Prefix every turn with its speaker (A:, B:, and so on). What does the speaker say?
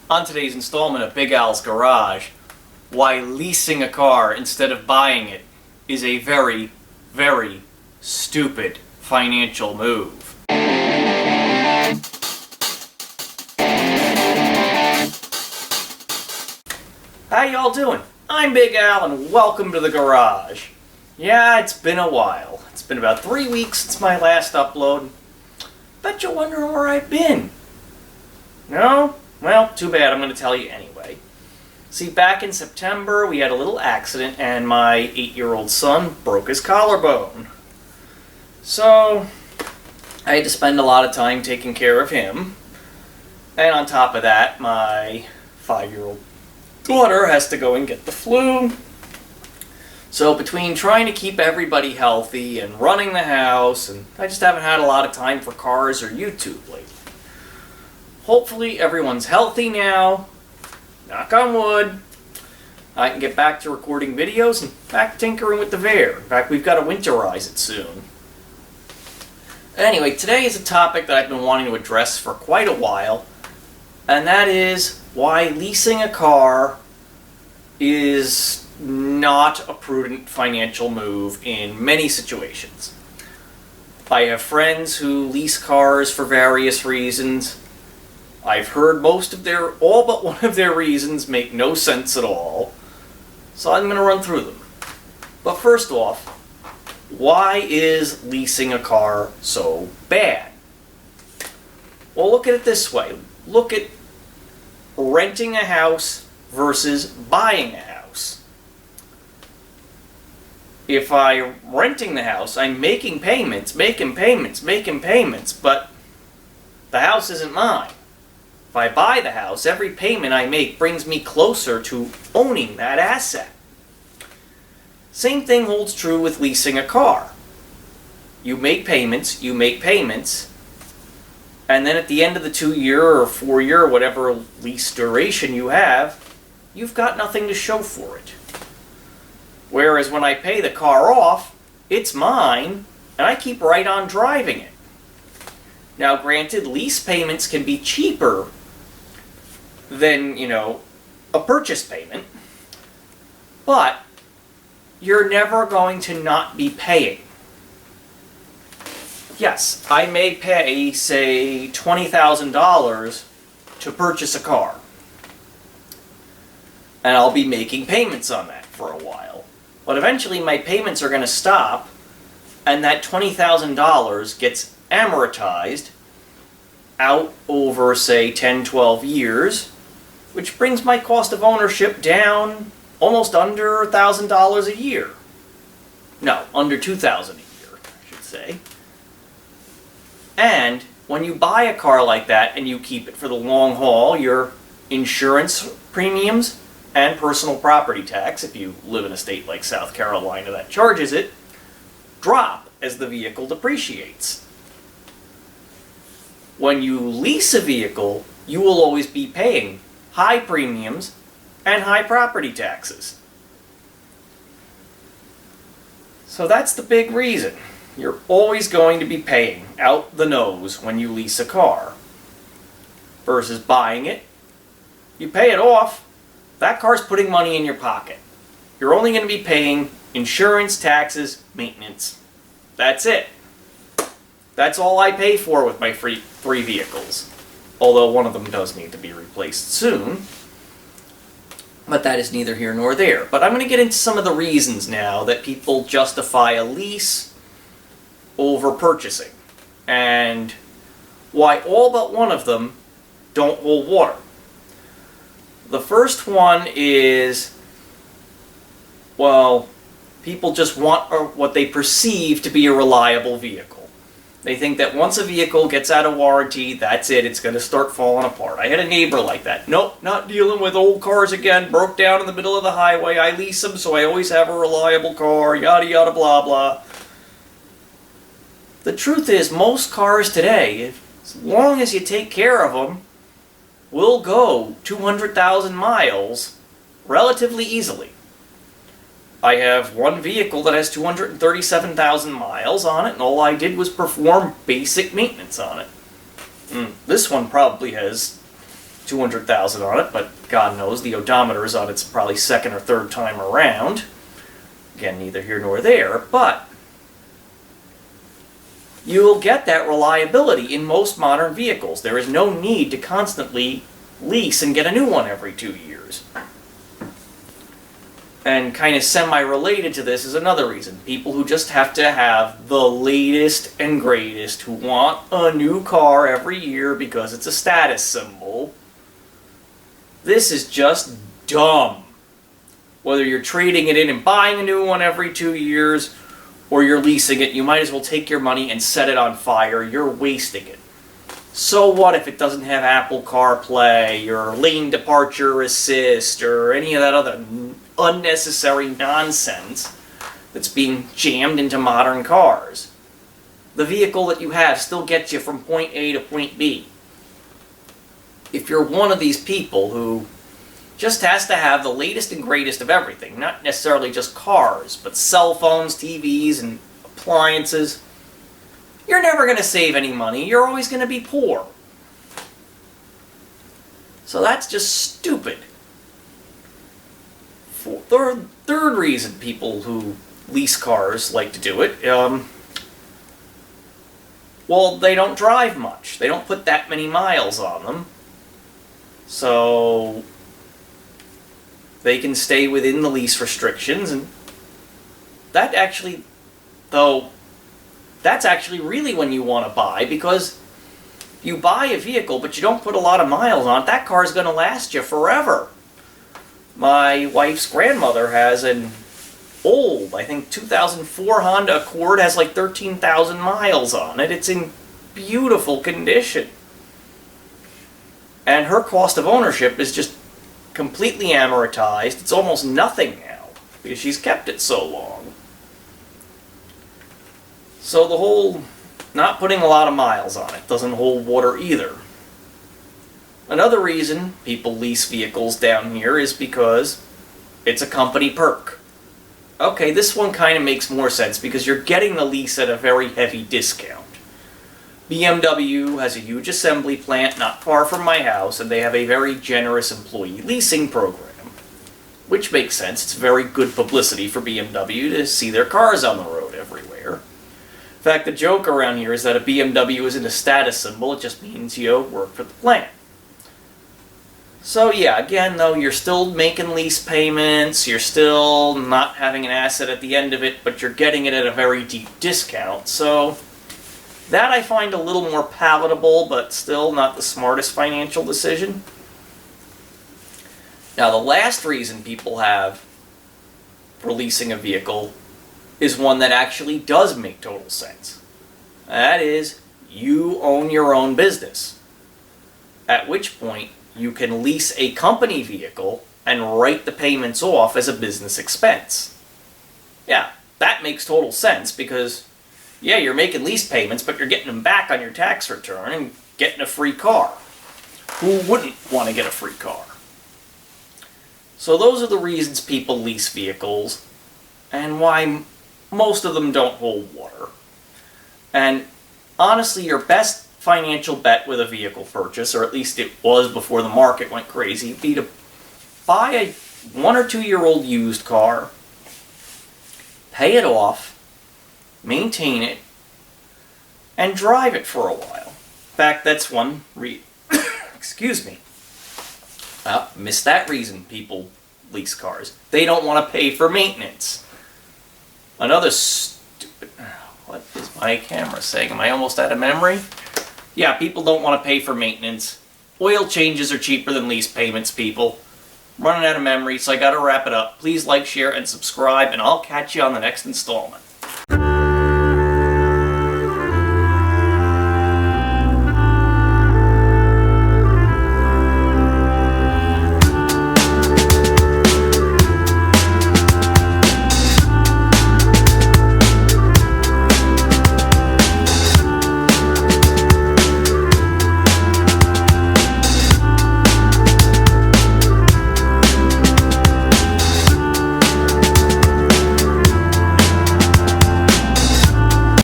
A: On today's installment of Big Al's Garage, why leasing a car instead of buying it is a very, very stupid financial move. How y'all doing? I'm Big Al and welcome to the garage. Yeah, it's been a while. It's been about 3 weeks since my last upload. Bet you're wondering where I've been. No? Well, too bad, I'm going to tell you anyway. See, back in September, we had a little accident and my 8-year-old son broke his collarbone. So, I had to spend a lot of time taking care of him. And on top of that, my 5-year-old daughter has to go and get the flu. So between trying to keep everybody healthy and running the house, and I just haven't had a lot of time for cars or YouTube lately. Hopefully everyone's healthy now. Knock on wood. I can get back to recording videos and back tinkering with the Veer. In fact, we've got to winterize it soon. Anyway, today is a topic that I've been wanting to address for quite a while, and that is why leasing a car is not a prudent financial move in many situations. I have friends who lease cars for various reasons. I've heard all but one of their reasons make no sense at all, so I'm going to run through them. But first off, why is leasing a car so bad? Well, look at it this way. Look at renting a house versus buying a house. If I'm renting the house, I'm making payments, but the house isn't mine. If I buy the house, every payment I make brings me closer to owning that asset. Same thing holds true with leasing a car. You make payments, and then at the end of the 2-year or 4-year, whatever lease duration you have, you've got nothing to show for it. Whereas when I pay the car off, it's mine, and I keep right on driving it. Now granted, lease payments can be cheaper than, a purchase payment, but you're never going to not be paying. Yes, I may pay, say, $20,000 to purchase a car, and I'll be making payments on that for a while. But eventually my payments are going to stop, and that $20,000 gets amortized out over, say, 10, 12 years, which brings my cost of ownership down almost under $1,000 a year. No, under $2,000 a year, I should say. And when you buy a car like that and you keep it for the long haul, your insurance premiums and personal property tax, if you live in a state like South Carolina that charges it, drop as the vehicle depreciates. When you lease a vehicle, you will always be paying high premiums and high property taxes. So that's the big reason. You're always going to be paying out the nose when you lease a car. Versus buying it, you pay it off, that car's putting money in your pocket. You're only going to be paying insurance, taxes, maintenance. That's it. That's all I pay for with my three vehicles. Although one of them does need to be replaced soon. But that is neither here nor there. But I'm going to get into some of the reasons now that people justify a lease over purchasing. And why all but one of them don't hold water. The first one is, well, people just want what they perceive to be a reliable vehicle. They think that once a vehicle gets out of warranty, that's it, it's going to start falling apart. I had a neighbor like that. Nope, not dealing with old cars again, broke down in the middle of the highway, I lease them so I always have a reliable car, yada yada blah blah. The truth is, most cars today, as long as you take care of them, will go 200,000 miles relatively easily. I have one vehicle that has 237,000 miles on it, and all I did was perform basic maintenance on it. This one probably has 200,000 on it, but God knows the odometer is on its probably second or third time around. Again, neither here nor there, but you'll get that reliability in most modern vehicles. There is no need to constantly lease and get a new one every 2 years. And kind of semi-related to this is another reason. People who just have to have the latest and greatest, who want a new car every year because it's a status symbol. This is just dumb. Whether you're trading it in and buying a new one every 2 years, or you're leasing it, you might as well take your money and set it on fire. You're wasting it. So what if it doesn't have Apple CarPlay, or lane departure assist, or any of that other unnecessary nonsense that's being jammed into modern cars? The vehicle that you have still gets you from point A to point B. If you're one of these people who just has to have the latest and greatest of everything, not necessarily just cars, but cell phones, TVs, and appliances, you're never going to save any money. You're always going to be poor. So that's just stupid. Third reason people who lease cars like to do it, well, they don't drive much. They don't put that many miles on them. So they can stay within the lease restrictions, and that actually, though, that's actually really when you want to buy, because you buy a vehicle but you don't put a lot of miles on it, that car is going to last you forever. My wife's grandmother has an old, I think 2004 Honda Accord, has like 13,000 miles on it. It's in beautiful condition. And her cost of ownership is just completely amortized. It's almost nothing now because she's kept it so long. So the whole not putting a lot of miles on it doesn't hold water either. Another reason people lease vehicles down here is because it's a company perk. Okay, this one kind of makes more sense because you're getting the lease at a very heavy discount. BMW has a huge assembly plant not far from my house, and they have a very generous employee leasing program. Which makes sense. It's very good publicity for BMW to see their cars on the road everywhere. In fact, the joke around here is that a BMW isn't a status symbol, it just means you work for the plant. So yeah, again though, you're still making lease payments, you're still not having an asset at the end of it, but you're getting it at a very deep discount, so that I find a little more palatable, but still not the smartest financial decision. Now, the last reason people have for leasing a vehicle is one that actually does make total sense. That is, you own your own business. At which point, you can lease a company vehicle and write the payments off as a business expense. Yeah, that makes total sense because yeah, you're making lease payments, but you're getting them back on your tax return and getting a free car. Who wouldn't want to get a free car? So those are the reasons people lease vehicles and why most of them don't hold water. And honestly, your best financial bet with a vehicle purchase, or at least it was before the market went crazy, would be to buy a 1 or 2 year old used car, pay it off, maintain it, and drive it for a while. In fact, that's one excuse me. Missed that reason people lease cars. They don't want to pay for maintenance. Another stupid... What is my camera saying? Am I almost out of memory? Yeah, people don't want to pay for maintenance. Oil changes are cheaper than lease payments, people. I'm running out of memory, so I gotta wrap it up. Please like, share, and subscribe, and I'll catch you on the next installment.